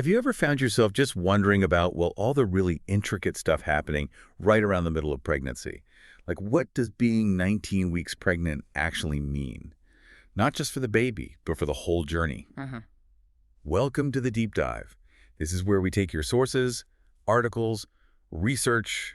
Have you ever found yourself just wondering about, well, all the really intricate stuff happening right around the middle of pregnancy? Like, what does being 19 weeks pregnant actually mean? Not just for the baby, but for the whole journey. Welcome to the Deep Dive. This is where we take your sources, articles, research,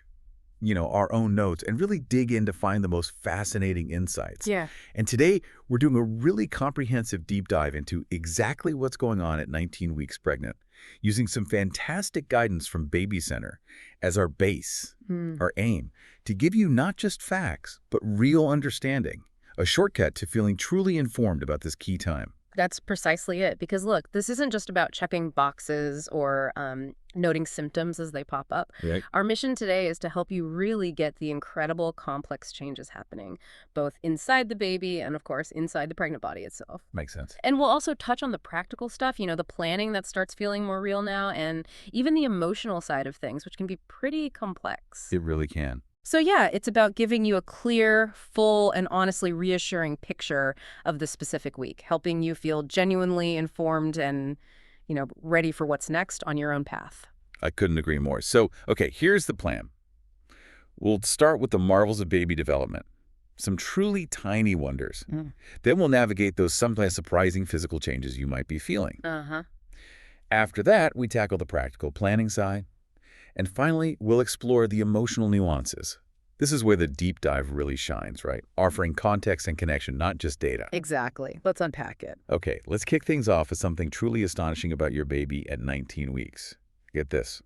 our own notes, and really dig in to find the most fascinating insights. Yeah. And today, we're doing a really comprehensive deep dive into exactly what's going on at 19 weeks pregnant, using some fantastic guidance from BabyCenter as our base, our aim, to give you not just facts, but real understanding, a shortcut to feeling truly informed about this key time. That's precisely it. Because look, this isn't just about checking boxes or noting symptoms as they pop up. Right. Our mission today is to help you really get the incredible complex changes happening, both inside the baby and, of course, inside the pregnant body itself. Makes sense. And we'll also touch on the practical stuff, the planning that starts feeling more real now, and even the emotional side of things, which can be pretty complex. It really can. So yeah, it's about giving you a clear, full, and honestly reassuring picture of the specific week, helping you feel genuinely informed and, ready for what's next on your own path. I couldn't agree more. So, okay, here's the plan. We'll start with the marvels of baby development, some truly tiny wonders. Then we'll navigate those sometimes surprising physical changes you might be feeling. After that, we tackle the practical planning side. And finally, we'll explore the emotional nuances. This is where the deep dive really shines, right? Offering context and connection, not just data. Exactly. Let's unpack it. Okay, let's kick things off with something truly astonishing about your baby at 19 weeks. Get this.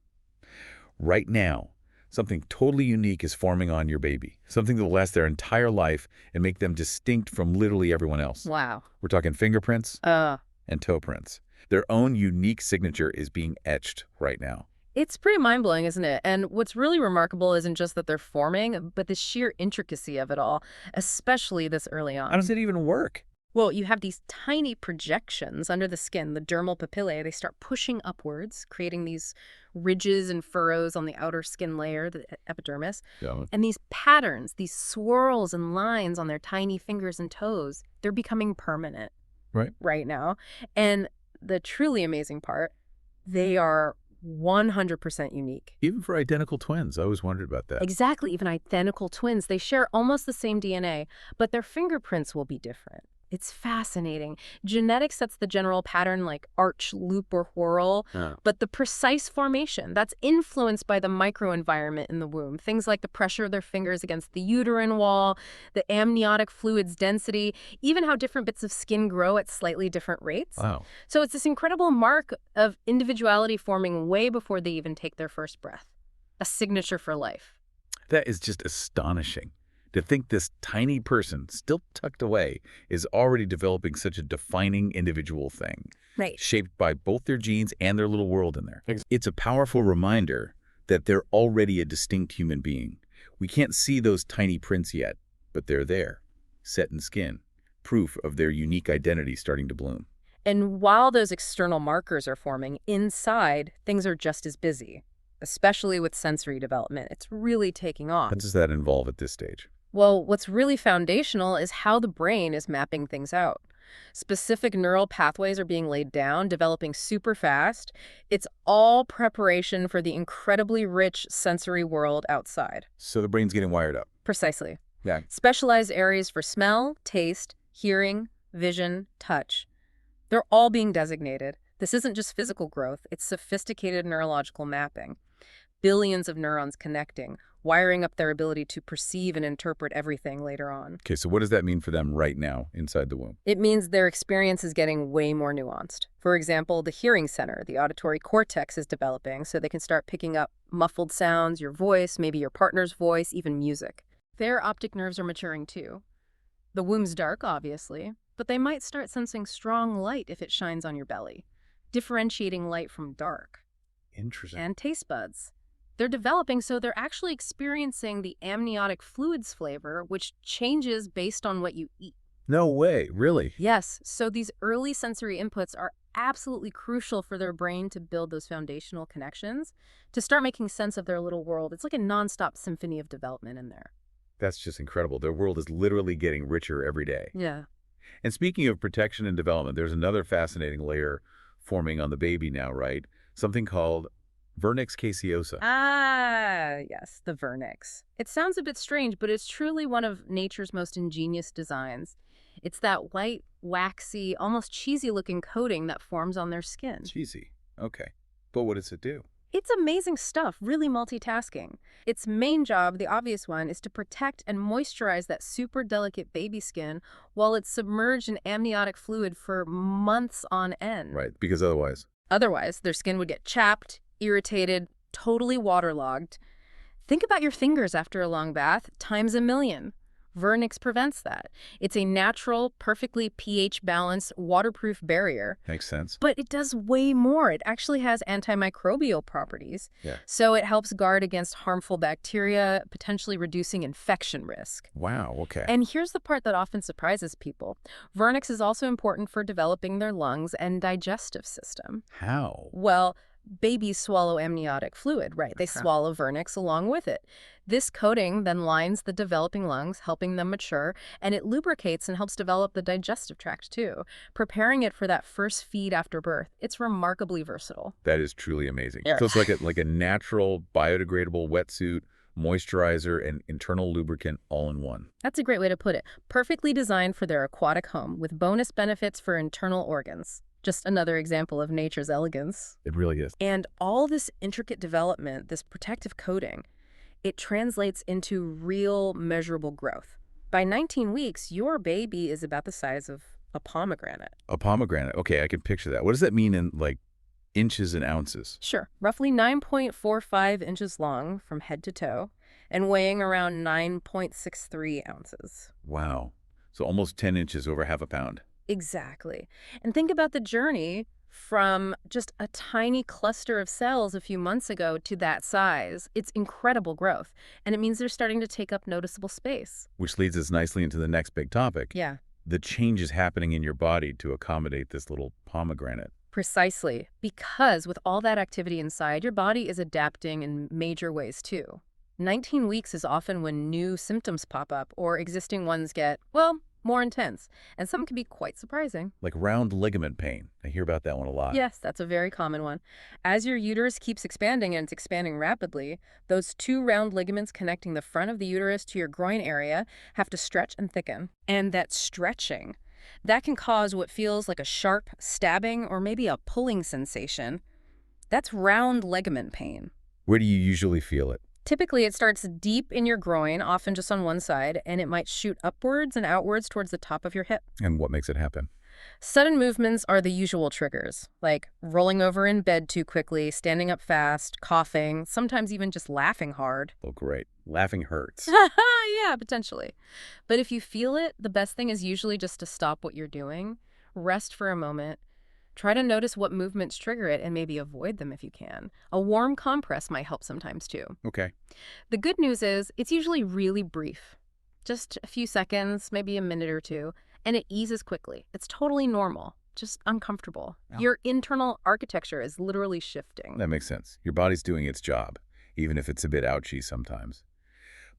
Right now, something totally unique is forming on your baby, something that will last their entire life and make them distinct from literally everyone else. Wow. We're talking fingerprints and toe prints. Their own unique signature is being etched right now. It's pretty mind-blowing, isn't it? And what's really remarkable isn't just that they're forming, but the sheer intricacy of it all, especially this early on. How does it even work? Well, you have these tiny projections under the skin, the dermal papillae. They start pushing upwards, creating these ridges and furrows on the outer skin layer, the epidermis. Yeah. And these patterns, these swirls and lines on their tiny fingers and toes, they're becoming permanent right now. And the truly amazing part, they are 100% unique. Even for identical twins, I always wondered about that. Exactly. Even identical twins, they share almost the same DNA, but their fingerprints will be different. It's fascinating. Genetics sets the general pattern like arch, loop, or whorl, but the precise formation, that's influenced by the microenvironment in the womb. Things like the pressure of their fingers against the uterine wall, the amniotic fluid's density, even how different bits of skin grow at slightly different rates. Wow. So it's this incredible mark of individuality forming way before they even take their first breath. A signature for life. That is just astonishing. To think this tiny person, still tucked away, is already developing such a defining individual thing. Right. Shaped by both their genes and their little world in there. It's a powerful reminder that they're already a distinct human being. We can't see those tiny prints yet, but they're there, set in skin, proof of their unique identity starting to bloom. And while those external markers are forming, inside, things are just as busy, especially with sensory development. It's really taking off. What does that involve at this stage? Well, what's really foundational is how the brain is mapping things out. Specific neural pathways are being laid down, developing super fast. It's all preparation for the incredibly rich sensory world outside. So the brain's getting wired up. Precisely. Yeah. Specialized areas for smell, taste, hearing, vision, touch. They're all being designated. This isn't just physical growth, it's sophisticated neurological mapping. Billions of neurons connecting, wiring up their ability to perceive and interpret everything later on. Okay, so what does that mean for them right now inside the womb? It means their experience is getting way more nuanced. For example, the hearing center, the auditory cortex is developing so they can start picking up muffled sounds, your voice, maybe your partner's voice, even music. Their optic nerves are maturing too. The womb's dark, obviously, but they might start sensing strong light if it shines on your belly, differentiating light from dark. Interesting. And taste buds. They're developing so they're actually experiencing the amniotic fluids flavor, which changes based on what you eat. No way, really? Yes, so these early sensory inputs are absolutely crucial for their brain to build those foundational connections, to start making sense of their little world. It's like a nonstop symphony of development in there. That's just incredible. Their world is literally getting richer every day. Yeah. And speaking of protection and development, there's another fascinating layer forming on the baby now, right? something called vernix caseosa. Ah, yes, the vernix. It sounds a bit strange, but it's truly one of nature's most ingenious designs. It's that white, waxy, almost cheesy-looking coating that forms on their skin. Cheesy. Okay. But what does it do? It's amazing stuff, really multitasking. Its main job, the obvious one, is to protect and moisturize that super delicate baby skin while it's submerged in amniotic fluid for months on end. Right, because otherwise. Otherwise, their skin would get chapped, irritated, totally waterlogged. Think about your fingers after a long bath, times a million. Vernix prevents that. It's a natural, perfectly pH-balanced, waterproof barrier. Makes sense. But it does way more. It actually has antimicrobial properties. Yeah. So it helps guard against harmful bacteria, potentially reducing infection risk. Wow, okay. And here's the part that often surprises people. Vernix is also important for developing their lungs and digestive system. How? Well, babies swallow amniotic fluid, right? They swallow vernix along with it. This coating then lines the developing lungs, helping them mature, and it lubricates and helps develop the digestive tract too, preparing it for that first feed after birth. It's remarkably versatile. That is truly amazing. Yeah. So it's like a natural, biodegradable wetsuit, moisturizer, and internal lubricant all in one. That's a great way to put it. Perfectly designed for their aquatic home, with bonus benefits for internal organs. Just another example of nature's elegance. It really is. And all this intricate development, this protective coating, it translates into real measurable growth. By 19 weeks, your baby is about the size of a pomegranate. A pomegranate. Okay, I can picture that. What does that mean in, like, inches and ounces? Sure. Roughly 9.45 inches long from head to toe and weighing around 9.63 ounces. Wow. So almost 10 inches, over half a pound. Exactly. And think about the journey from just a tiny cluster of cells a few months ago to that size. It's incredible growth, and it means they're starting to take up noticeable space. Which leads us nicely into the next big topic. Yeah, The changes happening in your body to accommodate this little pomegranate. precisely. Because with all that activity inside, your body is adapting in major ways too. 19 weeks is often when new symptoms pop up or existing ones get, well, more intense, and some can be quite surprising. Like round ligament pain. I hear about that one a lot. Yes, that's a very common one. As your uterus keeps expanding, and it's expanding rapidly, those two round ligaments connecting the front of the uterus to your groin area have to stretch and thicken. And that stretching, that can cause what feels like a sharp stabbing or maybe a pulling sensation. That's round ligament pain. Where do you usually feel it? Typically, it starts deep in your groin, often just on one side, and it might shoot upwards and outwards towards the top of your hip. And what makes it happen? Sudden movements are the usual triggers, like rolling over in bed too quickly, standing up fast, coughing, sometimes even just laughing hard. Oh, great. Laughing hurts. Yeah, potentially. But if you feel it, the best thing is usually just to stop what you're doing, rest for a moment, try to notice what movements trigger it and maybe avoid them if you can. A warm compress might help sometimes too. Okay. The good news is it's usually really brief. Just a few seconds, maybe a minute or two, and it eases quickly. It's totally normal, just uncomfortable. Yeah. Your internal architecture is literally shifting. That makes sense. Your body's doing its job, even if it's a bit ouchy sometimes.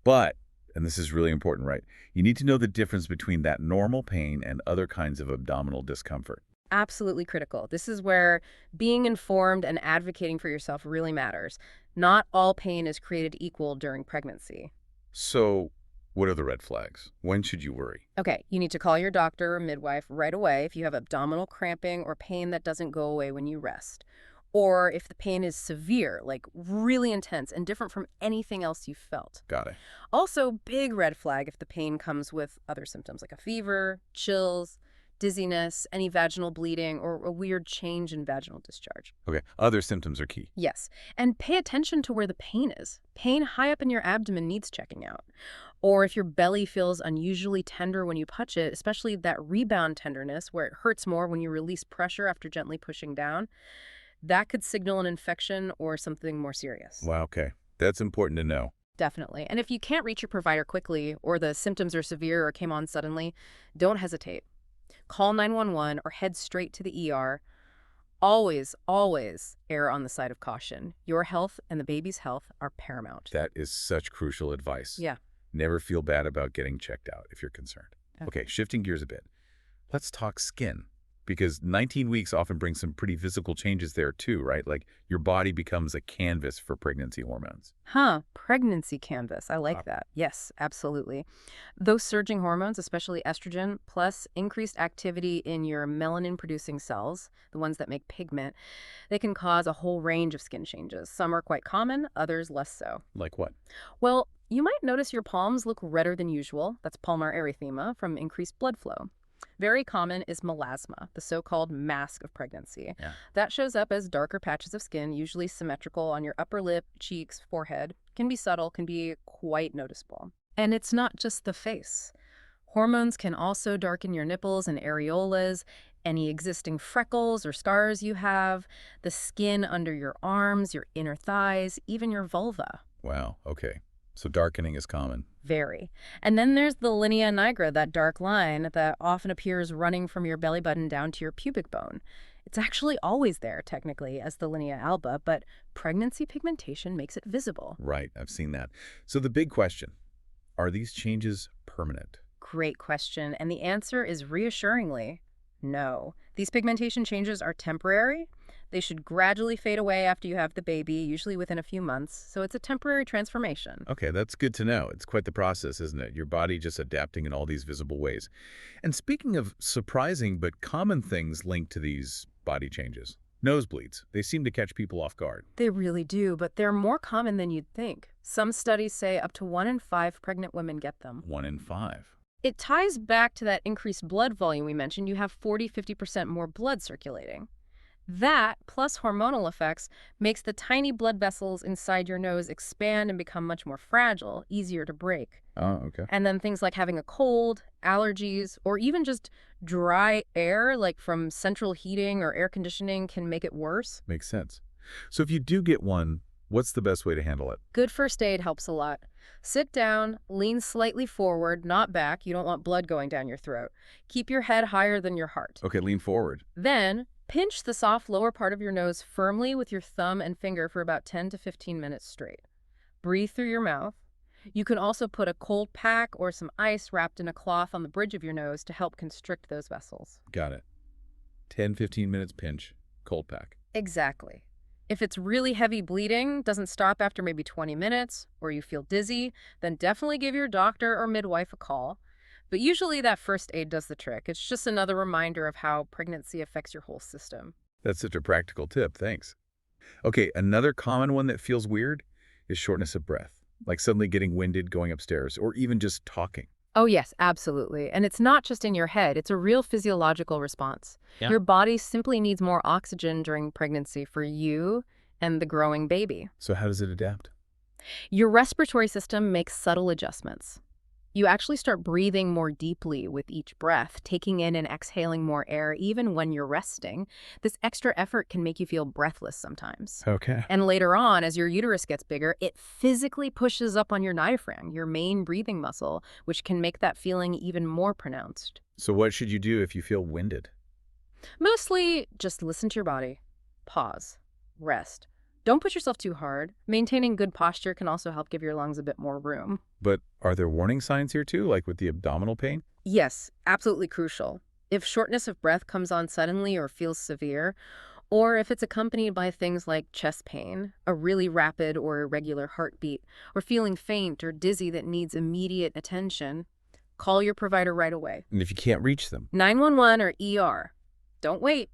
But, and this is really important, right? You need to know the difference between that normal pain and other kinds of abdominal discomfort. Absolutely critical. This is where being informed and advocating for yourself really matters. Not all pain is created equal during pregnancy. So, what are the red flags? When should you worry? Okay, you need to call your doctor or midwife right away if you have abdominal cramping or pain that doesn't go away when you rest. Or if the pain is severe, like really intense and different from anything else you've felt. Got it. Also, big red flag if the pain comes with other symptoms like a fever, chills, dizziness, any vaginal bleeding, or a weird change in vaginal discharge. Okay, other symptoms are key. Yes, and pay attention to where the pain is. Pain high up in your abdomen needs checking out. Or if your belly feels unusually tender when you touch it, especially that rebound tenderness where it hurts more when you release pressure after gently pushing down, that could signal an infection or something more serious. Wow, okay. That's important to know. Definitely. And if you can't reach your provider quickly or the symptoms are severe or came on suddenly, don't hesitate. Call 911 or head straight to the ER. Always, always err on the side of caution. Your health and the baby's health are paramount. That is such crucial advice. Yeah. Never feel bad about getting checked out if you're concerned. Okay, shifting gears a bit. Let's talk skin. because 19 weeks often brings some pretty physical changes there too, right? Like your body becomes a canvas for pregnancy hormones. Huh, pregnancy canvas. I like that. Yes, absolutely. Those surging hormones, especially estrogen, plus increased activity in your melanin-producing cells, the ones that make pigment, they can cause a whole range of skin changes. Some are quite common, others less so. Like what? Well, you might notice your palms look redder than usual. That's palmar erythema from increased blood flow. Very common is melasma, the so-called mask of pregnancy. Yeah. That shows up as darker patches of skin, usually symmetrical on your upper lip, cheeks, forehead. Can be subtle, can be quite noticeable. And it's not just the face. Hormones can also darken your nipples and areolas, any existing freckles or scars you have, the skin under your arms, your inner thighs, even your vulva. Wow, okay. So darkening is common. Very. And then there's the linea nigra, that dark line that often appears running from your belly button down to your pubic bone. It's actually always there, technically, as the linea alba, but pregnancy pigmentation makes it visible. Right, I've seen that. So the big question, are these changes permanent? Great question. And the answer is reassuringly no. These pigmentation changes are temporary. They should gradually fade away after you have the baby, usually within a few months. So it's a temporary transformation. Okay, that's good to know. It's quite the process, isn't it? Your body just adapting in all these visible ways. And speaking of surprising but common things linked to these body changes, nosebleeds. They seem to catch people off guard. They really do, but they're more common than you'd think. Some studies say up to 1 in 5 pregnant women get them. 1 in 5. It ties back to that increased blood volume we mentioned. You have 40–50% more blood circulating. That, plus hormonal effects, makes the tiny blood vessels inside your nose expand and become much more fragile, easier to break. Oh, okay. And then things like having a cold, allergies, or even just dry air, like from central heating or air conditioning, can make it worse. Makes sense. So if you do get one, what's the best way to handle it? Good first aid helps a lot. Sit down, lean slightly forward, not back. You don't want blood going down your throat. Keep your head higher than your heart. Okay, lean forward. Then, pinch the soft lower part of your nose firmly with your thumb and finger for about 10 to 15 minutes straight. Breathe through your mouth. You can also put a cold pack or some ice wrapped in a cloth on the bridge of your nose to help constrict those vessels. Got it. 10–15 minutes pinch, cold pack. Exactly. If it's really heavy bleeding, doesn't stop after maybe 20 minutes, or you feel dizzy, then definitely give your doctor or midwife a call. But usually that first aid does the trick. It's just another reminder of how pregnancy affects your whole system. That's such a practical tip, thanks. Okay, another common one that feels weird is shortness of breath, like suddenly getting winded going upstairs, or even just talking. Oh yes, absolutely. And it's not just in your head, it's a real physiological response. Yeah. Your body simply needs more oxygen during pregnancy for you and the growing baby. So how does it adapt? Your respiratory system makes subtle adjustments. You actually start breathing more deeply with each breath, taking in and exhaling more air even when you're resting. This extra effort can make you feel breathless sometimes. Okay. And later on, as your uterus gets bigger, it physically pushes up on your diaphragm, your main breathing muscle, which can make that feeling even more pronounced. So what should you do if you feel winded? Mostly just listen to your body. Pause. Rest. Don't push yourself too hard. Maintaining good posture can also help give your lungs a bit more room. But are there warning signs here too, like with the abdominal pain? Yes, absolutely crucial. If shortness of breath comes on suddenly or feels severe, or if it's accompanied by things like chest pain, a really rapid or irregular heartbeat, or feeling faint or dizzy that needs immediate attention, call your provider right away. And if you can't reach them? 911 or ER. Don't wait.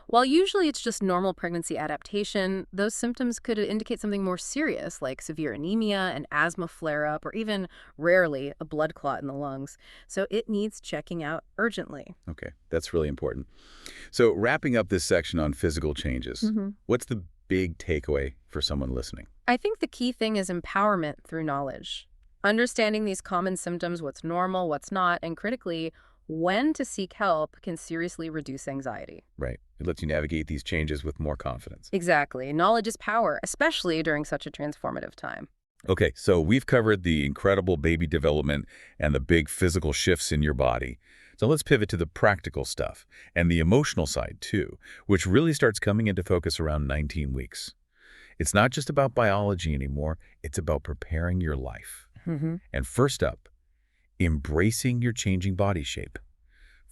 While usually it's just normal pregnancy adaptation, those symptoms could indicate something more serious, like severe anemia, an asthma flare-up, or even, rarely, a blood clot in the lungs. So it needs checking out urgently. Okay, that's really important. So wrapping up this section on physical changes, what's the big takeaway for someone listening? I think the key thing is empowerment through knowledge. Understanding these common symptoms, what's normal, what's not, and critically, when to seek help can seriously reduce anxiety. Right. It lets you navigate these changes with more confidence. Exactly. Knowledge is power, especially during such a transformative time. Okay, so we've covered the incredible baby development and the big physical shifts in your body. So let's pivot to the practical stuff and the emotional side too, which really starts coming into focus around 19 weeks. It's not just about biology anymore, it's about preparing your life. And first up, embracing your changing body shape.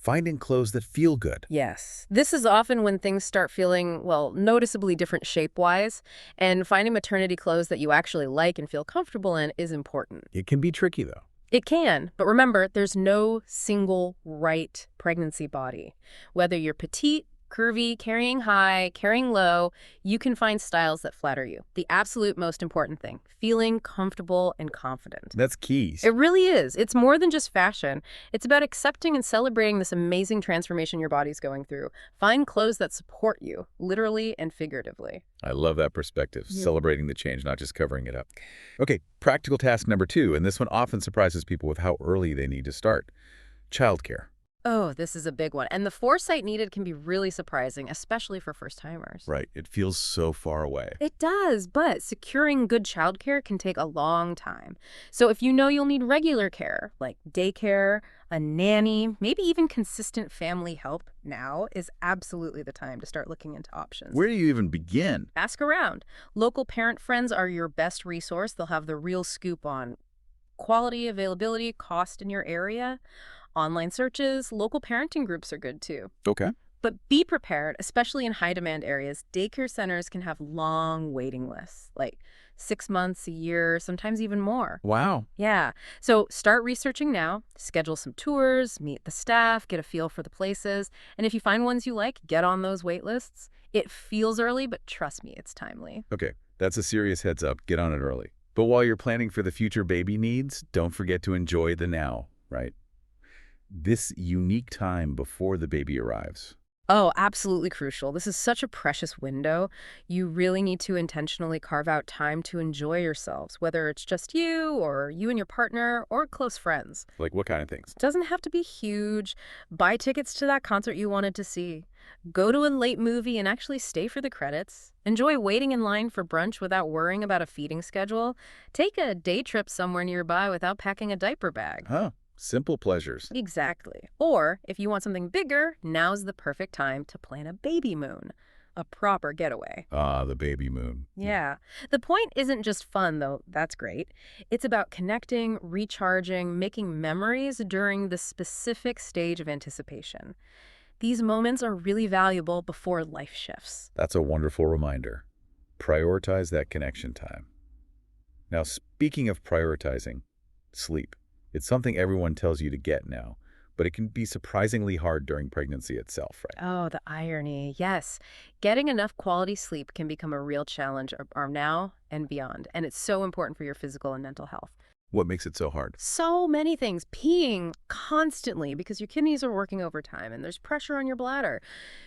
Finding clothes that feel good. Yes. This is often when things start feeling, well, noticeably different shape-wise, and finding maternity clothes that you actually like and feel comfortable in is important. It can be tricky, though. It can, but remember, there's no single right pregnancy body. Whether you're petite, curvy, carrying high, carrying low, you can find styles that flatter you. The absolute most important thing, feeling comfortable and confident. That's key. It really is. It's more than just fashion. It's about accepting and celebrating this amazing transformation your body's going through. Find clothes that support you, literally and figuratively. I love that perspective, Yeah. celebrating the change, not just covering it up. Okay, practical task number 2, and this one often surprises people with how early they need to start. Childcare. Oh, this is a big one. And the foresight needed can be really surprising, especially for first-timers. Right, it feels so far away. It does, but securing good childcare can take a long time. So if you know you'll need regular care, like daycare, a nanny, maybe even consistent family help, now is absolutely the time to start looking into options. Where do you even begin? Ask around. Local parent friends are your best resource. They'll have the real scoop on quality, availability, cost in your area. Online searches, local parenting groups are good too. Okay. But be prepared, especially in high-demand areas. Daycare centers can have long waiting lists, like 6 months, a year, sometimes even more. Wow. Yeah. So start researching now, schedule some tours, meet the staff, get a feel for the places. And if you find ones you like, get on those wait lists. It feels early, but trust me, it's timely. Okay, that's a serious heads up. Get on it early. But while you're planning for the future baby needs, don't forget to enjoy the now, right? This unique time before the baby arrives. Oh, absolutely crucial. This is such a precious window. You really need to intentionally carve out time to enjoy yourselves, whether it's just you or you and your partner or close friends. Like what kind of things? It doesn't have to be huge. Buy tickets to that concert you wanted to see. Go to a late movie and actually stay for the credits. Enjoy waiting in line for brunch without worrying about a feeding schedule. Take a day trip somewhere nearby without packing a diaper bag. Huh. Simple pleasures. Exactly. Or, if you want something bigger, now's the perfect time to plan a baby moon, a proper getaway. Ah, the baby moon. Yeah. The point isn't just fun, though. That's great. It's about connecting, recharging, making memories during the specific stage of anticipation. These moments are really valuable before life shifts. That's a wonderful reminder. Prioritize that connection time. Now, speaking of prioritizing, sleep. It's something everyone tells you to get now, but it can be surprisingly hard during pregnancy itself, right? Oh, the irony. Yes. Getting enough quality sleep can become a real challenge now and beyond. And it's so important for your physical and mental health. What makes it so hard? So many things. Peeing constantly because your kidneys are working overtime and there's pressure on your bladder.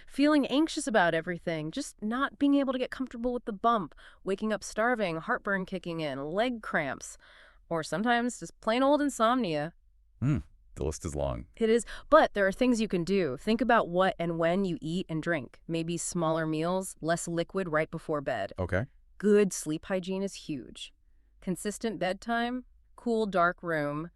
Feeling anxious about everything. Just not being able to get comfortable with the bump. Waking up starving, heartburn kicking in, leg cramps. Or sometimes just plain old insomnia. The list is long. It is, but there are things you can do. Think about what and when you eat and drink. Maybe smaller meals, less liquid right before bed. Okay. Good sleep hygiene is huge. Consistent bedtime, cool, dark room,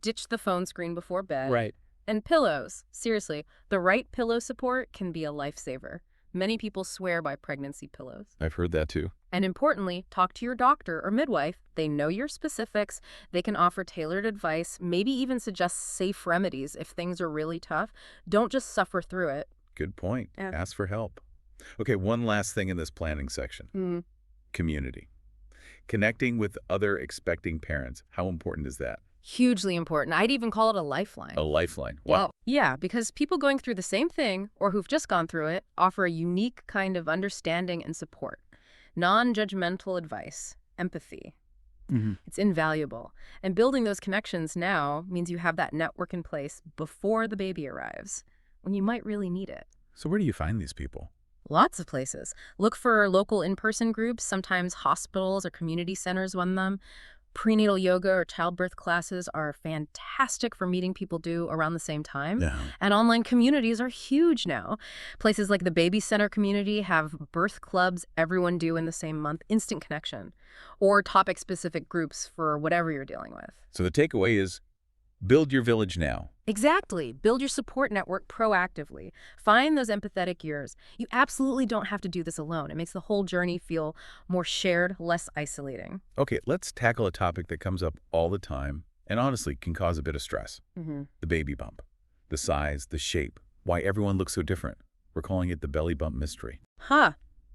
ditch the phone screen before bed. Right. And pillows. Seriously, the right pillow support can be a lifesaver. Many people swear by pregnancy pillows. I've heard that too. And importantly, talk to your doctor or midwife. They know your specifics. They can offer tailored advice, maybe even suggest safe remedies if things are really tough. Don't just suffer through it. Good point. Yeah. Ask for help. Okay, one last thing in this planning section. Community. Connecting with other expecting parents. How important is that? Hugely important. I'd even call it a lifeline. A lifeline. Wow. Yeah, because people going through the same thing or who've just gone through it offer a unique kind of understanding and support. Non-judgmental advice, empathy. It's invaluable. And building those connections now means you have that network in place before the baby arrives, when you might really need it. So where do you find these people? Lots of places. Look for local in-person groups. Sometimes hospitals or community centers run them. Prenatal yoga or childbirth classes are fantastic for meeting people due around the same time. Yeah. And online communities are huge now. Places like the BabyCenter community have birth clubs everyone due in the same month, instant connection, or topic-specific groups for whatever you're dealing with. So the takeaway is build your village now. Exactly. Build your support network proactively. Find those empathetic ears. You absolutely don't have to do this alone. It makes the whole journey feel more shared, less isolating. Okay, let's tackle a topic that comes up all the time and honestly can cause a bit of stress. The baby bump. The size, the shape, why everyone looks so different. We're calling it the belly bump mystery. Huh.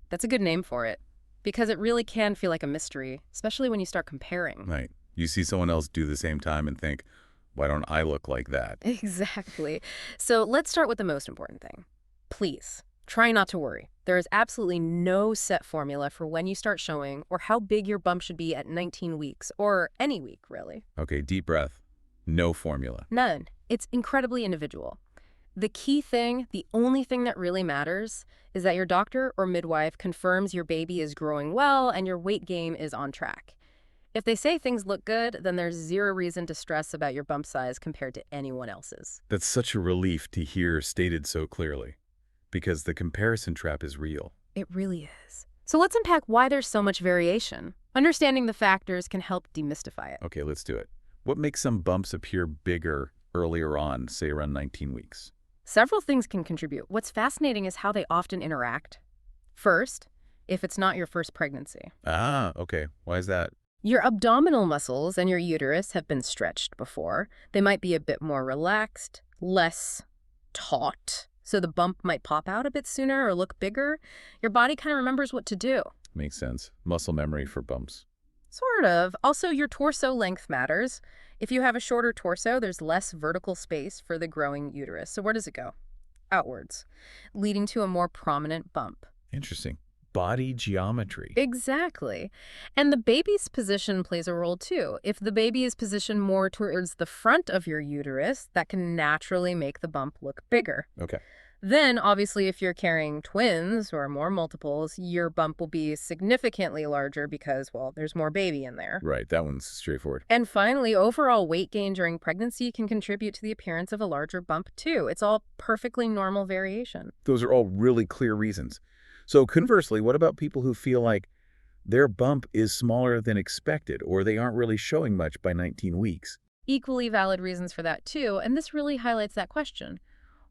That's a good name for it. Because it really can feel like a mystery, especially when you start comparing. Right. You see someone else do the same time and think, why don't I look like that? Exactly. So let's start with the most important thing. Please, try not to worry. There is absolutely no set formula for when you start showing or how big your bump should be at 19 weeks, or any week, really. Okay, deep breath. No formula. None. It's incredibly individual. The key thing, the only thing that really matters, is that your doctor or midwife confirms your baby is growing well and your weight gain is on track. If they say things look good, then there's zero reason to stress about your bump size compared to anyone else's. That's such a relief to hear stated so clearly, because the comparison trap is real. It really is. So let's unpack why there's so much variation. Understanding the factors can help demystify it. Okay, let's do it. What makes some bumps appear bigger earlier on, say around 19 weeks? Several things can contribute. What's fascinating is how they often interact. First, if it's not your first pregnancy. Ah, okay. Why is that? Your abdominal muscles and your uterus have been stretched before. They might be a bit more relaxed, less taut, so the bump might pop out a bit sooner or look bigger. Your body kind of remembers what to do. Makes sense. Muscle memory for bumps. Sort of. Also, your torso length matters. If you have a shorter torso, there's less vertical space for the growing uterus. So where does it go? Outwards, leading to a more prominent bump. Interesting. Body geometry. Exactly. And the baby's position plays a role too. If the baby is positioned more towards the front of your uterus, that can naturally make the bump look bigger. Okay. Then, obviously, if you're carrying twins or more multiples, your bump will be significantly larger because, well, there's more baby in there. Right, that one's straightforward. And finally, overall weight gain during pregnancy can contribute to the appearance of a larger bump too. It's all perfectly normal variation. Those are all really clear reasons. So conversely, what about people who feel like their bump is smaller than expected or they aren't really showing much by 19 weeks? Equally valid reasons for that too, and this really highlights that question.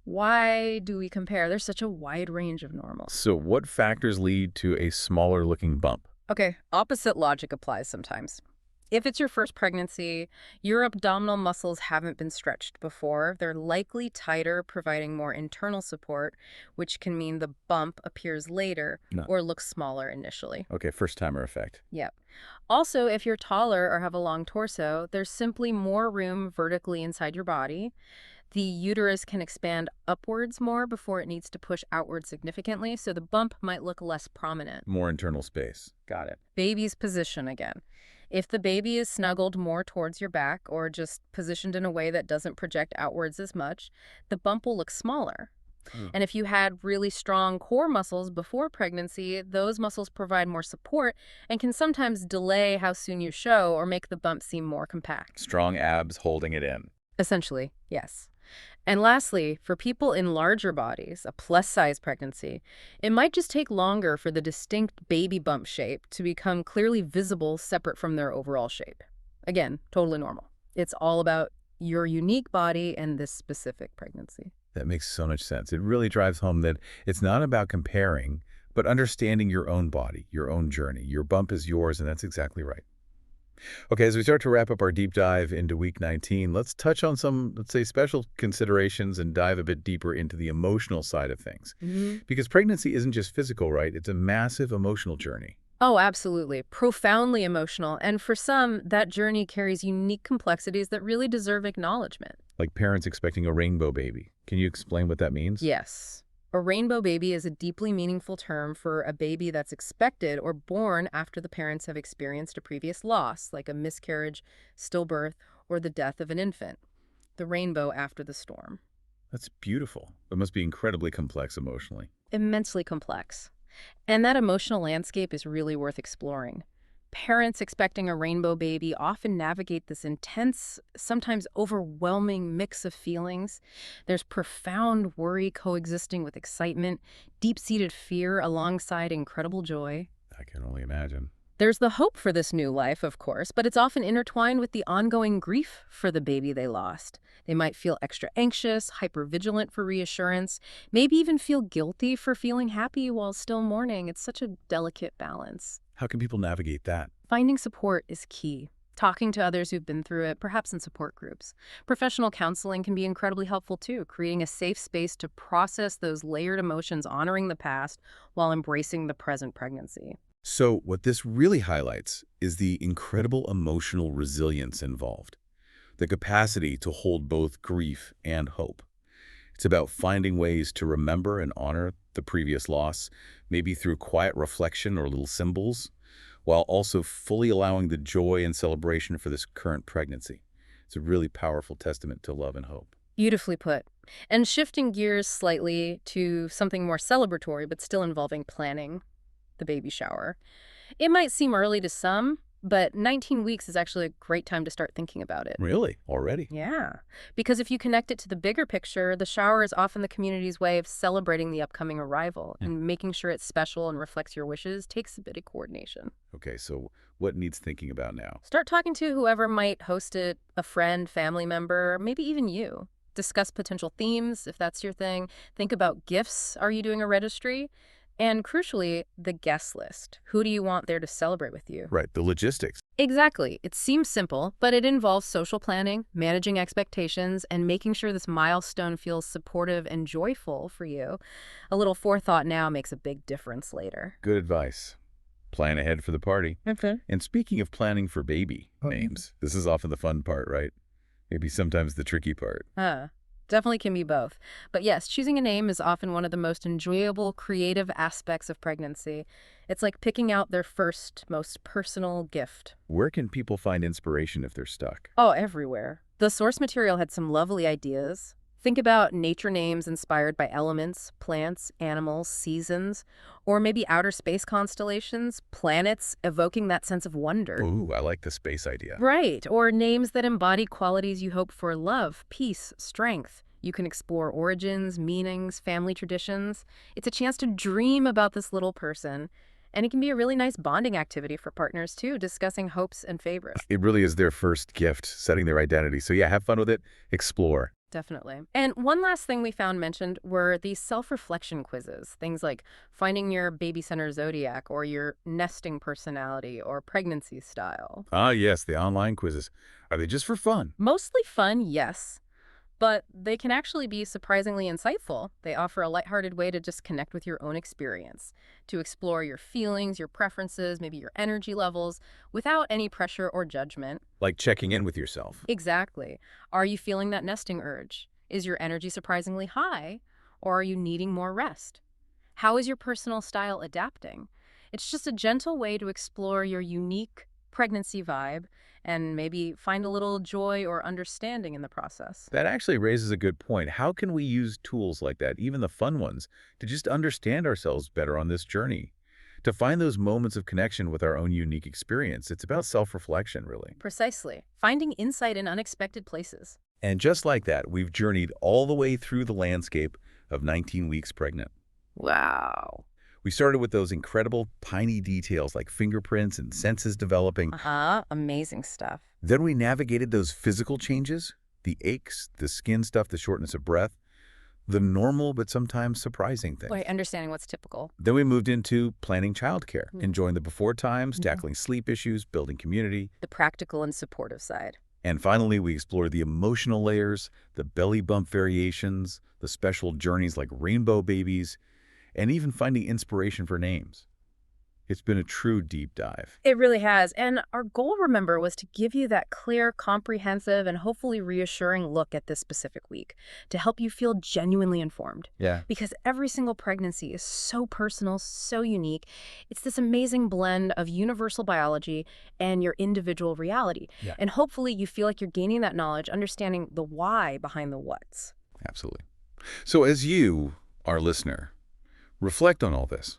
Why do we compare? There's such a wide range of normals. So what factors lead to a smaller looking bump? Okay, opposite logic applies sometimes. If it's your first pregnancy, your abdominal muscles haven't been stretched before. They're likely tighter, providing more internal support, which can mean the bump appears later or looks smaller initially. Okay, first timer effect. Yep. Also, if you're taller or have a long torso, there's simply more room vertically inside your body. The uterus can expand upwards more before it needs to push outward significantly, so the bump might look less prominent. More internal space. Got it. Baby's position again. If the baby is snuggled more towards your back or just positioned in a way that doesn't project outwards as much, the bump will look smaller. And if you had really strong core muscles before pregnancy, those muscles provide more support and can sometimes delay how soon you show or make the bump seem more compact. Strong abs holding it in. Essentially, yes. And lastly, for people in larger bodies, a plus-size pregnancy, it might just take longer for the distinct baby bump shape to become clearly visible separate from their overall shape. Again, totally normal. It's all about your unique body and this specific pregnancy. That makes so much sense. It really drives home that it's not about comparing, but understanding your own body, your own journey. Your bump is yours, and that's exactly right. Okay, as we start to wrap up our deep dive into week 19, let's touch on some, let's say, special considerations and dive a bit deeper into the emotional side of things. Because pregnancy isn't just physical, right? It's a massive emotional journey. Oh, absolutely. Profoundly emotional. And for some, that journey carries unique complexities that really deserve acknowledgement. Like parents expecting a rainbow baby. Can you explain what that means? Yes. A rainbow baby is a deeply meaningful term for a baby that's expected or born after the parents have experienced a previous loss, like a miscarriage, stillbirth, or the death of an infant. The rainbow after the storm. That's beautiful. It must be incredibly complex emotionally. Immensely complex. And that emotional landscape is really worth exploring. Parents expecting a rainbow baby often navigate this intense, sometimes overwhelming mix of feelings. There's profound worry coexisting with excitement, deep-seated fear alongside incredible joy. I can only imagine. There's the hope for this new life, of course, but it's often intertwined with the ongoing grief for the baby they lost. They might feel extra anxious, hypervigilant for reassurance, maybe even feel guilty for feeling happy while still mourning. It's such a delicate balance. How can people navigate that? Finding support is key. talking to others who've been through it, perhaps in support groups. Professional counseling can be incredibly helpful too, creating a safe space to process those layered emotions, honoring the past while embracing the present pregnancy. So what this really highlights is the incredible emotional resilience involved, the capacity to hold both grief and hope. It's about finding ways to remember and honor the previous loss, maybe through quiet reflection or little symbols, while also fully allowing the joy and celebration for this current pregnancy. It's a really powerful testament to love and hope. Beautifully put. And shifting gears slightly to something more celebratory, but still involving planning, the baby shower. It might seem early to some, but 19 weeks is actually a great time to start thinking about it. Really? Already? Yeah, because if you connect it to the bigger picture, the shower is often the community's way of celebrating the upcoming arrival, and making sure it's special and reflects your wishes takes a bit of coordination. Okay, so what needs thinking about now? Start talking to whoever might host it, a friend, family member, maybe even you. Discuss potential themes, if that's your thing. Think about gifts. Are you doing a registry? And crucially, the guest list. Who do you want there to celebrate with you? Right, the logistics. Exactly. It seems simple, but it involves social planning, managing expectations, and making sure this milestone feels supportive and joyful for you. A little forethought now makes a big difference later. Good advice. Plan ahead for the party. Okay. And speaking of planning for baby names, this is often the fun part, right? Maybe sometimes the tricky part. Definitely can be both. But yes, choosing a name is often one of the most enjoyable, creative aspects of pregnancy. It's like picking out their first, most personal gift. Where can people find inspiration if they're stuck? Oh, everywhere. The source material had some lovely ideas. Think about nature names inspired by elements, plants, animals, seasons, or maybe outer space constellations, planets, evoking that sense of wonder. Ooh, I like the space idea. Right, or names that embody qualities you hope for: love, peace, strength. You can explore origins, meanings, family traditions. It's a chance to dream about this little person, and it can be a really nice bonding activity for partners too, discussing hopes and favorites. It really is their first gift, setting their identity. So yeah, have fun with it, explore. Definitely. And one last thing we found mentioned were these self-reflection quizzes. Things like finding your BabyCenter zodiac, or your nesting personality, or pregnancy style. Ah, yes, the online quizzes. Are they just for fun? Mostly fun, yes, but they can actually be surprisingly insightful. They offer a lighthearted way to just connect with your own experience, to explore your feelings, your preferences, maybe your energy levels, without any pressure or judgment. Like checking in with yourself. Exactly. Are you feeling that nesting urge? Is your energy surprisingly high, or are you needing more rest? How is your personal style adapting? It's just a gentle way to explore your unique pregnancy vibe and maybe find a little joy or understanding in the process. That actually raises a good point. How can we use tools like that, even the fun ones, to just understand ourselves better on this journey? To find those moments of connection with our own unique experience. It's about self-reflection, really. Precisely. Finding insight in unexpected places. And just like that, we've journeyed all the way through the landscape of 19 weeks pregnant. Wow. We started with those incredible tiny details like fingerprints and senses developing. Amazing stuff. Then we navigated those physical changes, the aches, the skin stuff, the shortness of breath, the normal but sometimes surprising things. Wait, understanding what's typical. Then we moved into planning childcare, enjoying the before times, tackling sleep issues, building community. The practical and supportive side. And finally, we explored the emotional layers, the belly bump variations, the special journeys like rainbow babies, and even finding inspiration for names. It's been a true deep dive. It really has. And our goal, remember, was to give you that clear, comprehensive, and hopefully reassuring look at this specific week to help you feel genuinely informed. Yeah. Because every single pregnancy is so personal, so unique. It's this amazing blend of universal biology and your individual reality. Yeah. And hopefully you feel like you're gaining that knowledge, understanding the why behind the what's. Absolutely. So as you, our listener, reflect on all this,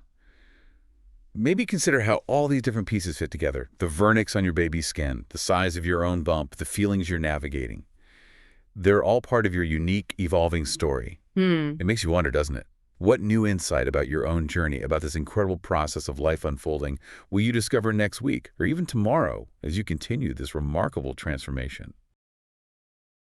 maybe consider how all these different pieces fit together. The vernix on your baby's skin, the size of your own bump, the feelings you're navigating. They're all part of your unique, evolving story. It makes you wonder, doesn't it? What new insight about your own journey, about this incredible process of life unfolding, will you discover next week or even tomorrow as you continue this remarkable transformation?